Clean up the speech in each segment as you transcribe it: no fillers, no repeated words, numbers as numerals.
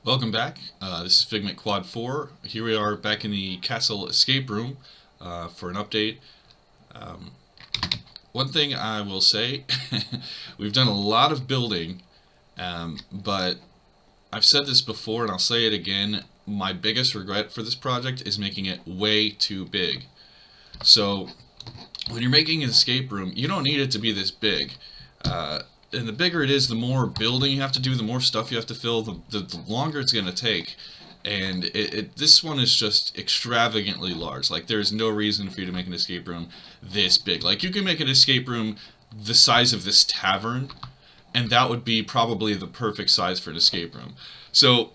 Welcome back. This is Figment Quad 4. Here we are back in the castle escape room for an update. Um, One thing I will say, we've done a lot of building, but I've said this before and I'll say it again. My biggest regret for this project is making it way too big. So when you're making an escape room, you don't need it to be this big. And the bigger it is, the more building you have to do, the more stuff you have to fill, the longer it's going to take. And this one is just extravagantly large. Like, there's no reason for you to make an escape room this big. Like, you can make an escape room the size of this tavern, and that would be probably the perfect size for an escape room. So,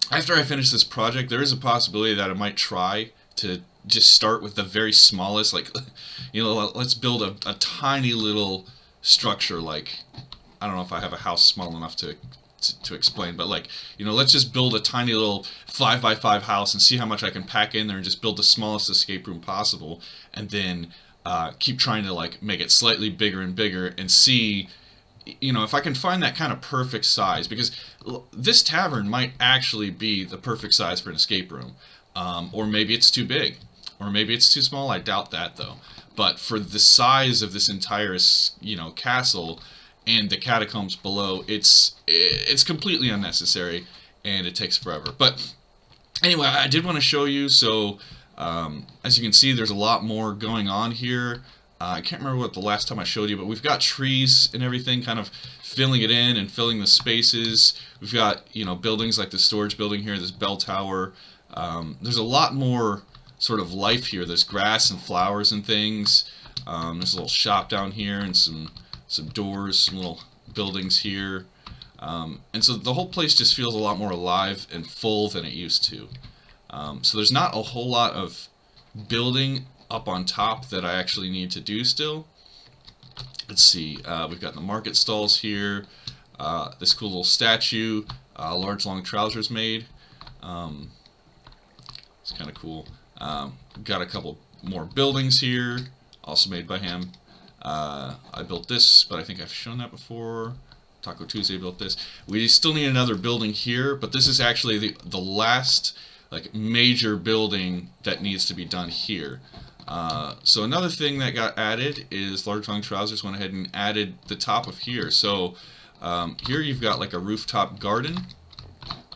after I finish this project, there is a possibility that I might try to just start with the very smallest, like, let's build a tiny little structure. Like, I don't know if I have a house small enough to explain, but, like, let's just build a tiny little 5x5 house and see how much I can pack in there and just build the smallest escape room possible, and then keep trying to, like, make it slightly bigger and bigger and see if I can find that kind of perfect size, because this tavern might actually be the perfect size for an escape room. Or maybe it's too big, or maybe it's too small. I doubt that, though. But for the size of this entire, castle and the catacombs below, it's completely unnecessary, and it takes forever. But anyway, I did want to show you. So as you can see, there's a lot more going on here. I can't remember what the last time I showed you, but we've got trees and everything kind of filling it in and filling the spaces. We've got, buildings like the storage building here, this bell tower. There's a lot more sort of life here. There's grass and flowers and things. There's a little shop down here and some doors, some little buildings here. And so the whole place just feels a lot more alive and full than it used to. So there's not a whole lot of building up on top that I actually need to do still. Let's see, we've got the market stalls here, this cool little statue, large long trousers made. It's kind of cool. Got a couple more buildings here, also made by him. I built this, but I think I've shown that before. Taco Tuesday built this. We still need another building here, but this is actually the last, like, major building that needs to be done here. So another thing that got added is large long trousers went ahead and added the top of here. So here you've got like a rooftop garden.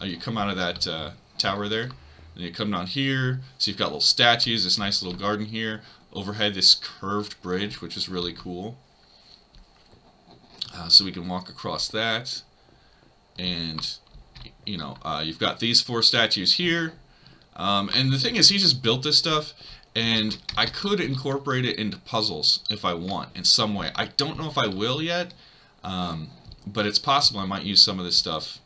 You come out of that tower there, and you come down here. So you've got little statues, this nice little garden here. Overhead, this curved bridge, which is really cool. So we can walk across that. And, you've got these 4 statues here. And the thing is, he just built this stuff, and I could incorporate it into puzzles if I want in some way. I don't know if I will yet, but it's possible I might use some of this stuff.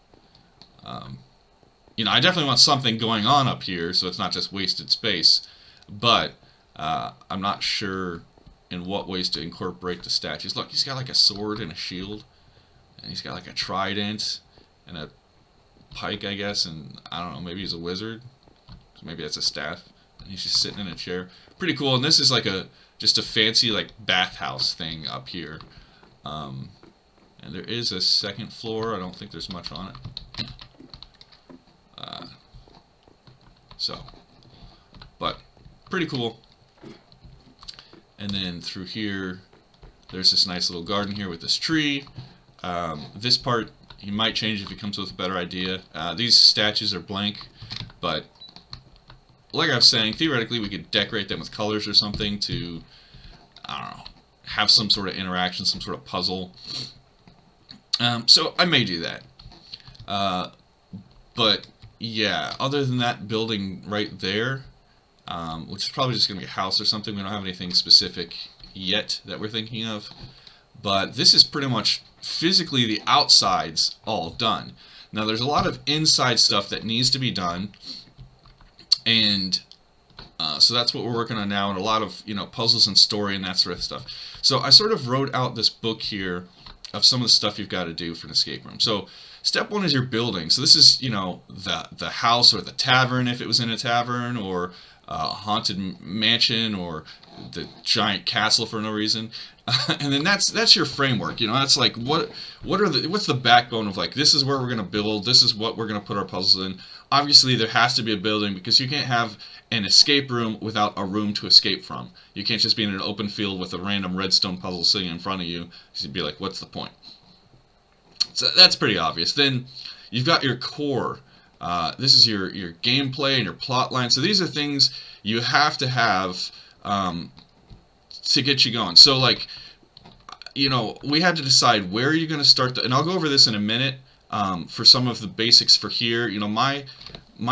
I definitely want something going on up here, so it's not just wasted space. But I'm not sure in what ways to incorporate the statues. Look, he's got like a sword and a shield, and he's got like a trident and a pike, I guess, and I don't know, maybe he's a wizard. So maybe that's a staff. And he's just sitting in a chair. Pretty cool. And this is like just a fancy, like, bathhouse thing up here. And there is a second floor. I don't think there's much on it. But pretty cool. And then through here, there's this nice little garden here with this tree. This part, he might change if he comes with a better idea. These statues are blank, but like I was saying, theoretically we could decorate them with colors or something to, I don't know, have some sort of interaction, some sort of puzzle. So I may do that. But yeah, other than that building right there, which is probably just going to be a house or something, we don't have anything specific yet that we're thinking of. But this is pretty much physically the outside's all done. Now there's a lot of inside stuff that needs to be done. And so that's what we're working on now, and a lot of puzzles and story and that sort of stuff. So I sort of wrote out this book here of some of the stuff you've got to do for an escape room. So step 1 is your building. So this is the house or the tavern if it was in a tavern, or haunted mansion or the giant castle for no reason. And then that's your framework, you know. That's like what's the backbone of like, this is where we're gonna build, this is what we're gonna put our puzzles in. Obviously, there has to be a building because you can't have an escape room without a room to escape from. You can't just be in an open field with a random redstone puzzle sitting in front of you. You'd be like, what's the point? So that's pretty obvious. Then you've got your core. This is your gameplay and your plot line. So these are things you have to have to get you going. So like, you know, we had to decide where you're going to start, and I'll go over this in a minute for some of the basics for here. You know, my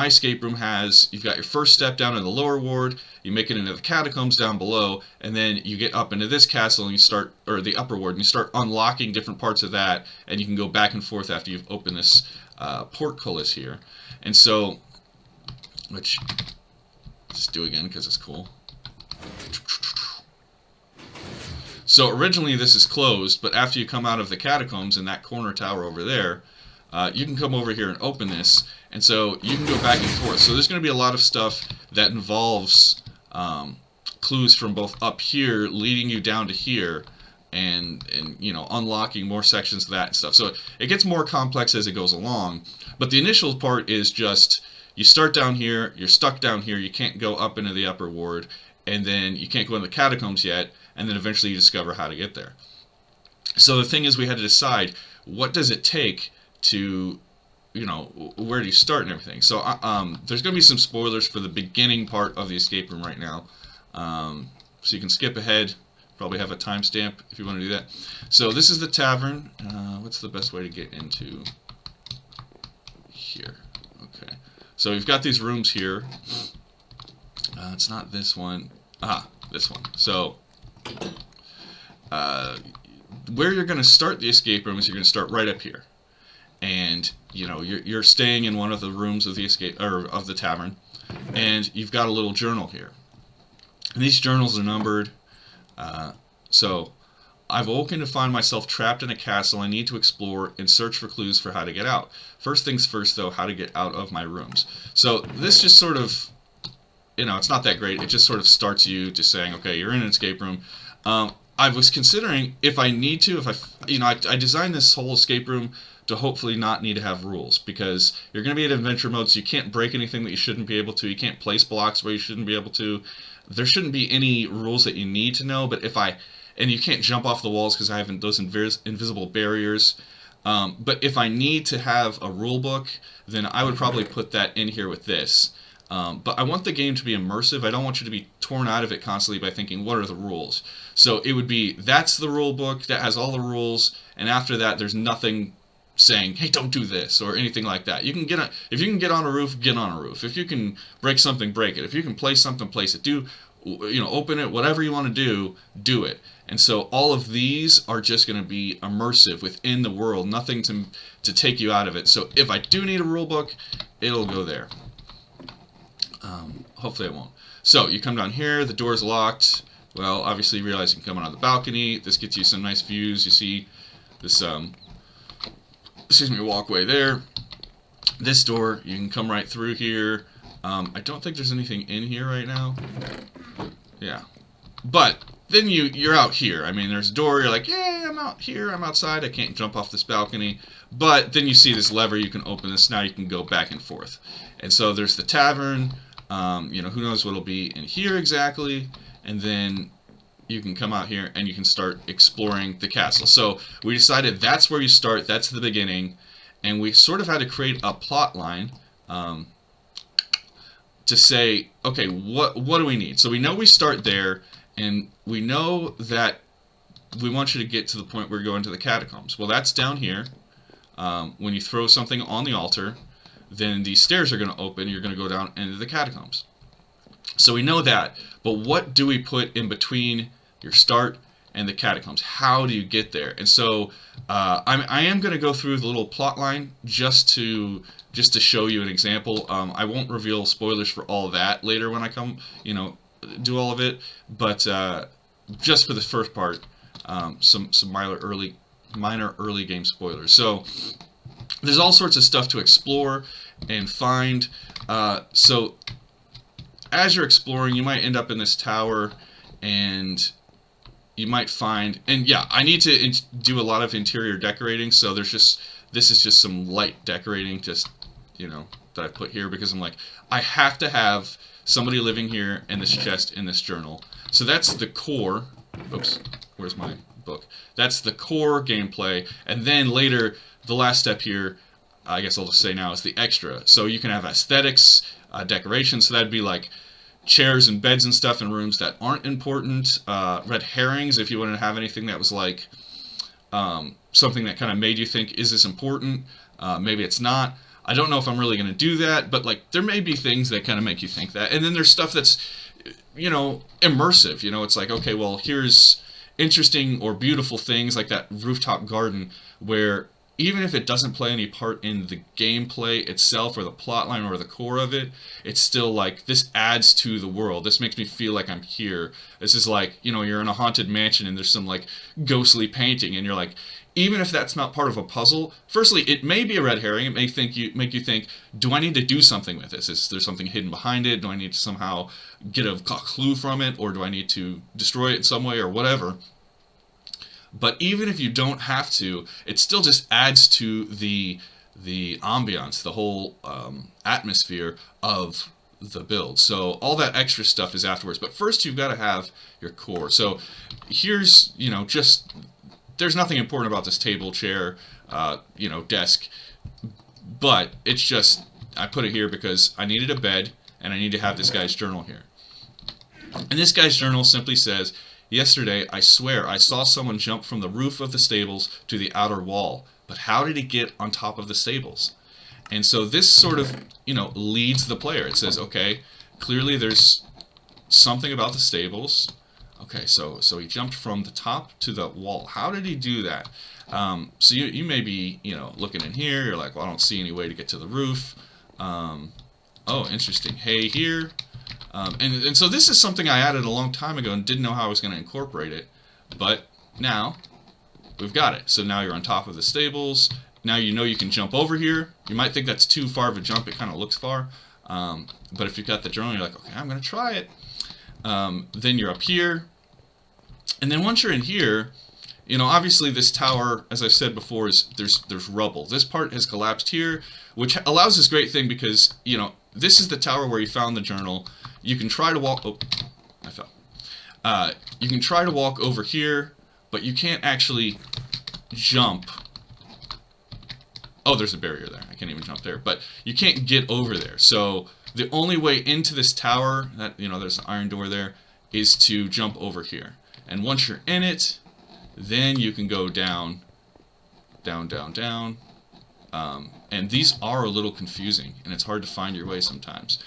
escape room has, you've got your first step down in the lower ward, you make it into the catacombs down below, and then you get up into this castle and you start, or the upper ward, and you start unlocking different parts of that, and you can go back and forth after you've opened this portcullis here. And so, which, let's do again because it's cool. So originally this is closed, but after you come out of the catacombs in that corner tower over there, you can come over here and open this, and so you can go back and forth. So there's going to be a lot of stuff that involves clues from both up here leading you down to here, and you know, unlocking more sections of that and stuff. So it gets more complex as it goes along, but the initial part is just you start down here, you're stuck down here, you can't go up into the upper ward, and then you can't go into the catacombs yet, and then eventually you discover how to get there. So the thing is, we had to decide, what does it take to, you know, where do you start and everything. So there's going to be some spoilers for the beginning part of the escape room right now. So you can skip ahead, probably have a timestamp if you want to do that. So this is the tavern. What's the best way to get into here? Okay. So we've got these rooms here. It's not this one. This one. So where you're going to start the escape room is you're going to start right up here, and you know, you're staying in one of the rooms of the escape, or of the tavern, and you've got a little journal here, and these journals are numbered. So I've woken to find myself trapped in a castle. I need to explore and search for clues for how to get out. First things first, though, how to get out of my rooms. So this just sort of, you know, it's not that great. It just sort of starts you to saying, okay, you're in an escape room. I was considering if I need to, I designed this whole escape room to hopefully not need to have rules, because you're going to be in adventure mode, so you can't break anything that you shouldn't be able to. You can't place blocks where you shouldn't be able to. There shouldn't be any rules that you need to know, but and you can't jump off the walls because I have those invisible barriers. But if I need to have a rule book, then I would probably put that in here with this. But I want the game to be immersive. I don't want you to be torn out of it constantly by thinking, what are the rules? So it would be, that's the rule book, that has all the rules, and after that there's nothing saying, hey, don't do this, or anything like that. You can if you can get on a roof, get on a roof. If you can break something, break it. If you can place something, place it. Open it, whatever you want to do it. And so all of these are just going to be immersive within the world, nothing to take you out of it. So if I do need a rule book, it'll go there. Hopefully I won't. So you come down here, the door's locked. Well, obviously you realize you can come on the balcony. This gets you some nice views. You see this, walkway there. This door, you can come right through here. I don't think there's anything in here right now. Yeah. But then you're out here. I mean, there's a door. You're like, yeah, I'm out here. I'm outside. I can't jump off this balcony. But then you see this lever. You can open this. Now you can go back and forth. And so there's the tavern. Who knows what'll be in here exactly. And then you can come out here and you can start exploring the castle. So we decided that's where you start. That's the beginning. And we sort of had to create a plot line to say, okay, what do we need? So we know we start there, and we know that we want you to get to the point where you go into the catacombs. Well, that's down here. When you throw something on the altar, then these stairs are going to open. You're going to go down into the catacombs. So we know that. But what do we put in between your start and the catacombs? How do you get there? And so I am going to go through the little plot line just to show you an example. I won't reveal spoilers for all of that later when I come, do all of it. But just for the first part, some minor early game spoilers. So there's all sorts of stuff to explore and find. So as you're exploring, you might end up in this tower, and you might find, and yeah, I need to do a lot of interior decorating, so this is just some light decorating, just, that I put here, because I'm like, I have to have somebody living here in this chest in this journal. So that's the core. Oops, where's my book? That's the core gameplay, and then later, the last step here, I guess I'll just say now, is the extra. So you can have aesthetics, decorations, so that'd be like chairs and beds and stuff in rooms that aren't important, red herrings if you want to have anything that was like something that kind of made you think, is this important? Maybe it's not. I don't know if I'm really going to do that, but like there may be things that kind of make you think that. And then there's stuff that's, immersive. It's like, okay, well, here's interesting or beautiful things like that rooftop garden where even if it doesn't play any part in the gameplay itself or the plotline or the core of it, it's still like, this adds to the world. This makes me feel like I'm here. This is like, you're in a haunted mansion and there's some like ghostly painting, and you're like, even if that's not part of a puzzle, firstly, it may be a red herring. It may make you think, do I need to do something with this? Is there something hidden behind it? Do I need to somehow get a clue from it? Or do I need to destroy it in some way or whatever? But even if you don't have to, it still just adds to the ambiance, the whole atmosphere of the build. So all that extra stuff is afterwards. But first you've got to have your core. So here's, just, there's nothing important about this table, chair, desk. But it's just, I put it here because I needed a bed and I need to have this guy's journal here. And this guy's journal simply says, yesterday, I swear, I saw someone jump from the roof of the stables to the outer wall. But how did he get on top of the stables? And so this sort of, leads the player. It says, okay, clearly there's something about the stables. Okay, so he jumped from the top to the wall. How did he do that? So you may be, looking in here. You're like, well, I don't see any way to get to the roof. Oh, interesting. Hay here. And so this is something I added a long time ago and didn't know how I was going to incorporate it. But now we've got it. So now you're on top of the stables. Now you can jump over here. You might think that's too far of a jump. It kind of looks far. But if you've got the journal, you're like, okay, I'm going to try it. Then you're up here. And then once you're in here, obviously this tower, as I said before, is there's rubble. This part has collapsed here, which allows this great thing because, this is the tower where you found the journal. You can try to walk... Oh, I fell. You can try to walk over here, but you can't actually jump. Oh, there's a barrier there. I can't even jump there. But you can't get over there. So the only way into this tower, that there's an iron door there, is to jump over here. And once you're in it, then you can go down, down, down, down. And these are a little confusing, and it's hard to find your way sometimes,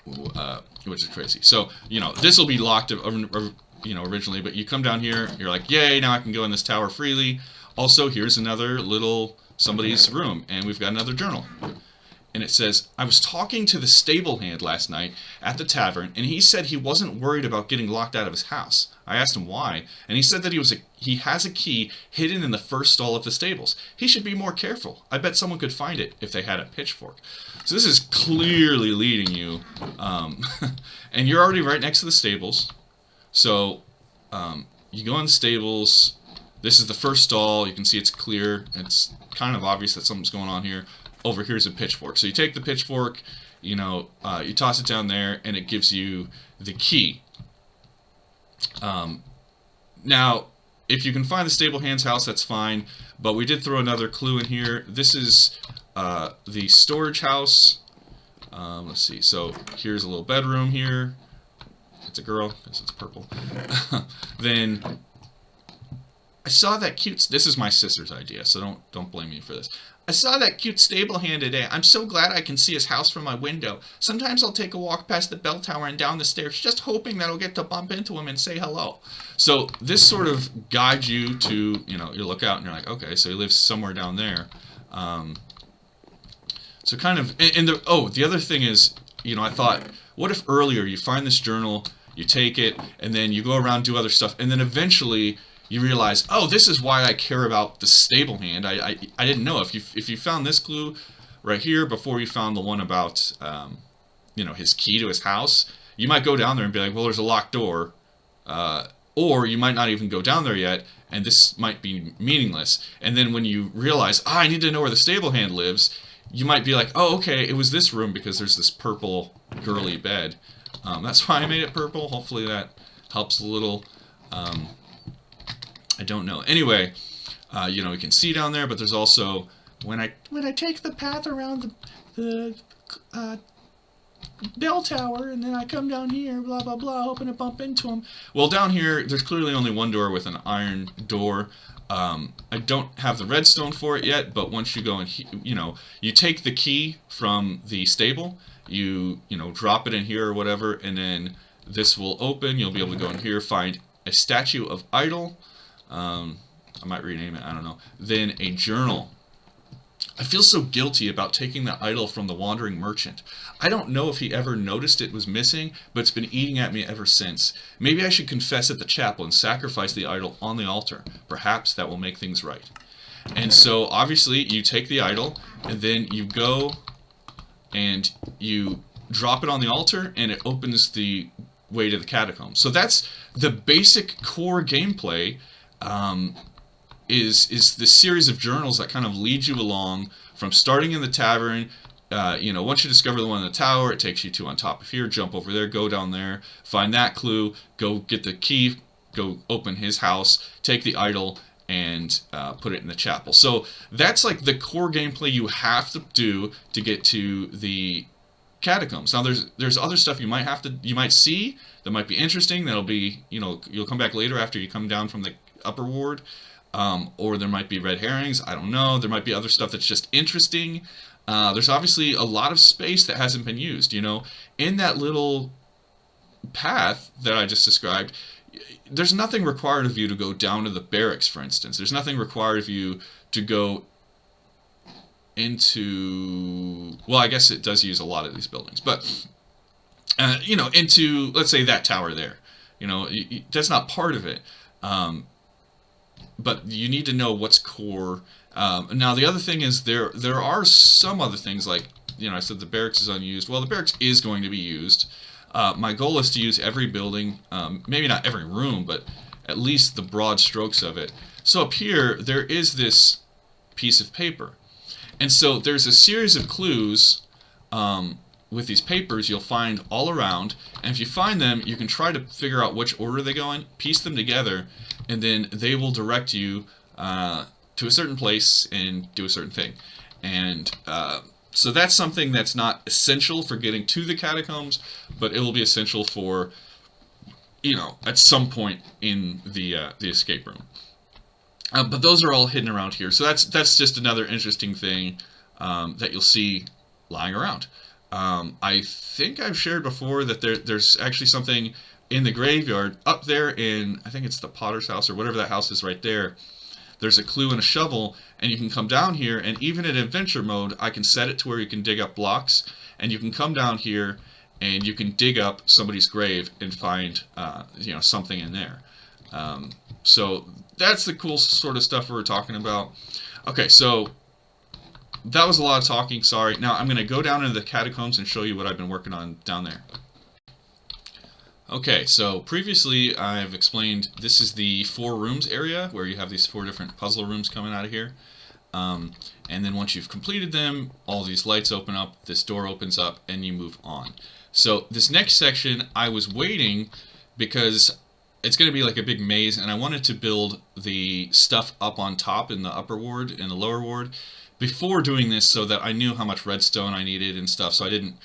which is crazy. So, this will be locked, originally, but you come down here, you're like, yay, now I can go in this tower freely. Also, here's another little somebody's room, and we've got another journal. And it says, I was talking to the stable hand last night at the tavern, and he said he wasn't worried about getting locked out of his house. I asked him why, and he said that he has a key hidden in the first stall of the stables. He should be more careful. I bet someone could find it if they had a pitchfork. So this is clearly leading you, and you're already right next to the stables. So you go in the stables. This is the first stall. You can see it's clear. It's kind of obvious that something's going on here. Over here's a pitchfork. So you take the pitchfork, you toss it down there, and it gives you the key. Now, if you can find the stable hand's house, that's fine. But we did throw another clue in here. This is the storage house. Let's see. So here's a little bedroom here. It's a girl because it's purple. Then I saw that cute. This is my sister's idea, so don't blame me for this. I saw that cute stable hand today. I'm so glad I can see his house from my window. Sometimes I'll take a walk past the bell tower and down the stairs, just hoping that I'll get to bump into him and say hello. So this sort of guides you to, you look out and you're like, okay, so he lives somewhere down there. So kind of, the other thing is, I thought, what if earlier you find this journal, you take it, and then you go around, do other stuff, and then eventually you realize, oh, this is why I care about the stable hand. I didn't know. If you found this clue right here before you found the one about his key to his house, you might go down there and be like, well, there's a locked door, or you might not even go down there yet, and this might be meaningless. And then when you realize, I need to know where the stable hand lives, you might be like, oh, okay, it was this room because there's this purple girly bed. That's why I made it purple. Hopefully that helps a little. I don't know. Anyway, you can see down there, but there's also when I take the path around the bell tower, and then I come down here, blah blah blah, hoping to bump into them. Well, down here, there's clearly only one door with an iron door. I don't have the redstone for it yet, but once you go in, you take the key from the stable, you drop it in here or whatever, and then this will open. You'll be able to go in here, find a statue of idol. I might rename it. I don't know. Then a journal. I feel so guilty about taking the idol from the wandering merchant. I don't know if he ever noticed it was missing, but it's been eating at me ever since. Maybe I should confess at the chapel and sacrifice the idol on the altar. Perhaps that will make things right. And so, obviously, you take the idol, and then you go and you drop it on the altar, and it opens the way to the catacombs. So that's the basic core gameplay. Is this series of journals that kind of lead you along from starting in the tavern. Once you discover the one in the tower, it takes you to on top of here, jump over there, go down there, find that clue, go get the key, go open his house, take the idol, and put it in the chapel. So that's like the core gameplay you have to do to get to the catacombs. Now there's other stuff you might see that might be interesting. That'll be, you'll come back later after you come down from the upper ward. Or there might be red herrings, I don't know. There might be other stuff that's just interesting. There's obviously a lot of space that hasn't been used, In that little path that I just described, there's nothing required of you to go down to the barracks, for instance. There's nothing required of you to go into... Well, I guess it does use a lot of these buildings. But, into, let's say, that tower there. That's not part of it. But you need to know what's core. Now, the other thing is there are some other things like, I said the barracks is unused. Well, the barracks is going to be used. My goal is to use every building, maybe not every room, but at least the broad strokes of it. So up here, there is this piece of paper. And so there's a series of clues with these papers you'll find all around. And if you find them, you can try to figure out which order they go in, piece them together, and then they will direct you to a certain place and do a certain thing. And so that's something that's not essential for getting to the catacombs, but it will be essential for, at some point in the escape room. But those are all hidden around here. So that's just another interesting thing that you'll see lying around. I think I've shared before that there's actually something in the graveyard up there in, I think it's the Potter's house or whatever that house is right there. There's a clue and a shovel, and you can come down here, and even in adventure mode, I can set it to where you can dig up blocks, and you can come down here, and you can dig up somebody's grave and find, something in there. So that's the cool sort of stuff we were talking about. Okay, so that was a lot of talking, sorry. Now I'm going to go down into the catacombs and show you what I've been working on down there. Okay, so previously I've explained this is the 4 rooms area where you have these 4 different puzzle rooms coming out of here. And then once you've completed them, all these lights open up, this door opens up, and you move on. So this next section, I was waiting because it's going to be like a big maze, and I wanted to build the stuff up on top in the upper ward and the lower ward before doing this so that I knew how much redstone I needed and stuff, so I didn't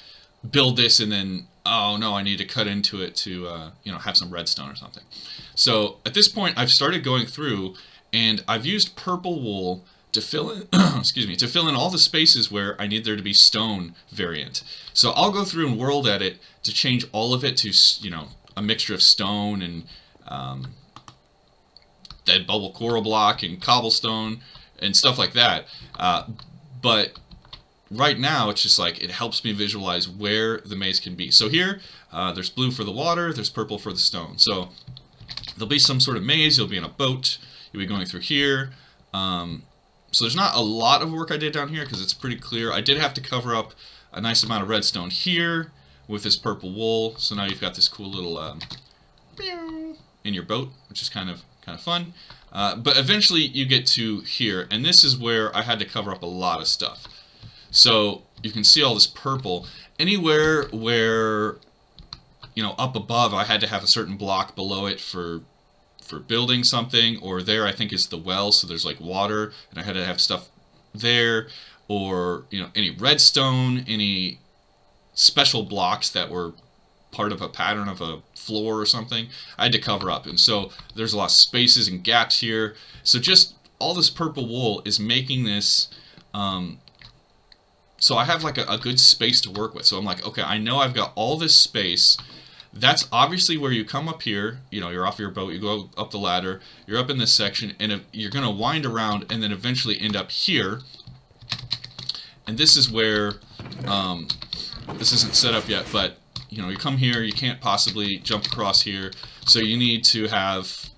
build this and then, oh no, I need to cut into it to have some redstone or something. So at this point I've started going through, and I've used purple wool to fill in to fill in all the spaces where I need there to be stone variant. So I'll go through and world edit to change all of it to a mixture of stone and dead bubble coral block and cobblestone and stuff like that. But right now, it's just like it helps me visualize where the maze can be. So here, there's blue for the water, there's purple for the stone. So there'll be some sort of maze, you'll be in a boat, you'll be going through here. So there's not a lot of work I did down here because it's pretty clear. I did have to cover up a nice amount of redstone here, with this purple wool. So now you've got this cool little in your boat, which is kind of fun. But eventually you get to here, and this is where I had to cover up a lot of stuff. So you can see all this purple. Anywhere where, you know, up above I had to have a certain block below it for building something, or there I think is the well, so there's like water, and I had to have stuff there, or, you know, any redstone, any special blocks that were part of a pattern of a floor or something, I had to cover up. And so there's a lot of spaces and gaps here. So just all this purple wool is making this so I have like a good space to work with. So I'm like, okay, I know I've got all this space. That's obviously where you come up here, you know, you're off your boat, you go up the ladder, you're up in this section, and you're going to wind around and then eventually end up here. And this is where, this isn't set up yet, but, you know, you come here, you can't possibly jump across here, so you need to have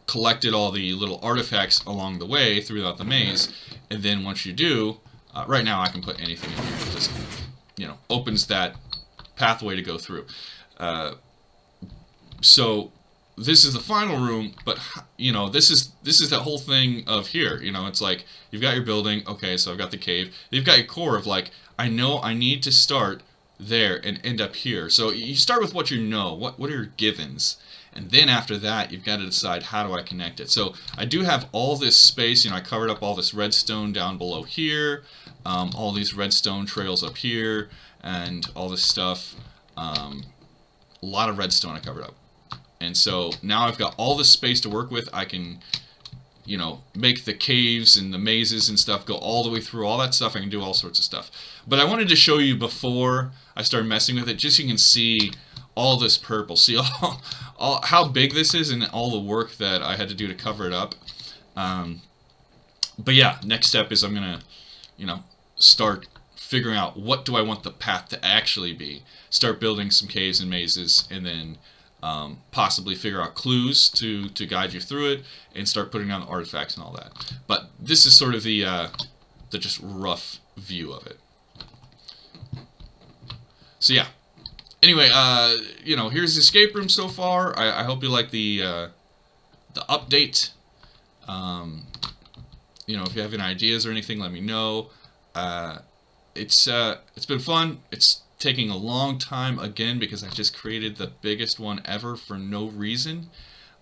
collected all the little artifacts along the way throughout the maze, and then once you do, right now I can put anything in here, it just, you know, opens that pathway to go through. So this is the final room, but, you know, this is that whole thing of here, you know, it's like you've got your building, okay, so I've got the cave, you've got your core of like, I know I need to start there and end up here. So you start with what you know, what are your givens, and then after that you've got to decide, how do I connect it? So I do have all this space, you know, I covered up all this redstone down below here, all these redstone trails up here, and all this stuff. A lot of redstone I covered up. And so now I've got all this space to work with. I can, you know, make the caves and the mazes and stuff go all the way through, all that stuff. I can do all sorts of stuff. But I wanted to show you before I start messing with it, just so you can see all this purple. See all how big this is and all the work that I had to do to cover it up. But yeah, next step is I'm going to, you know, start figuring out what do I want the path to actually be. Start building some caves and mazes, and then possibly figure out clues to guide you through it, and start putting down the artifacts and all that. But this is sort of the just rough view of it. So yeah. Anyway, you know, here's the escape room so far. I hope you like the update. You know, if you have any ideas or anything, let me know. It's been fun. It's taking a long time again because I just created the biggest one ever for no reason.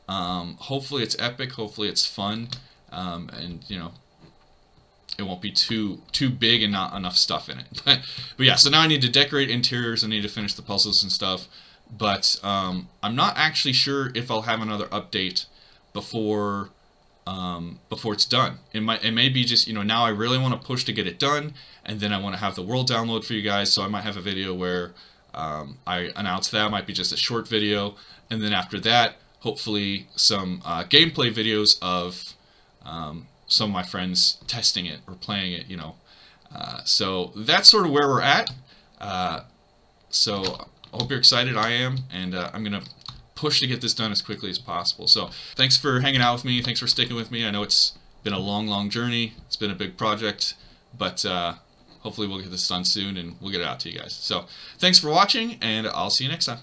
Hopefully it's epic. Hopefully it's fun, and you know, it won't be too big and not enough stuff in it. But yeah, so now I need to decorate interiors. I need to finish the puzzles and stuff. But I'm not actually sure if I'll have another update before it's done. It may be just, you know, now I really want to push to get it done, and then I want to have the world download for you guys, so I might have a video where I announce that. It might be just a short video, and then after that, hopefully some gameplay videos of some of my friends testing it or playing it, you know. So that's sort of where we're at. So I hope you're excited. I am, and I'm going to push to get this done as quickly as possible. So thanks for hanging out with me. Thanks for sticking with me. I know it's been a long journey. It's been a big project, but hopefully we'll get this done soon and we'll get it out to you guys. So thanks for watching, and I'll see you next time.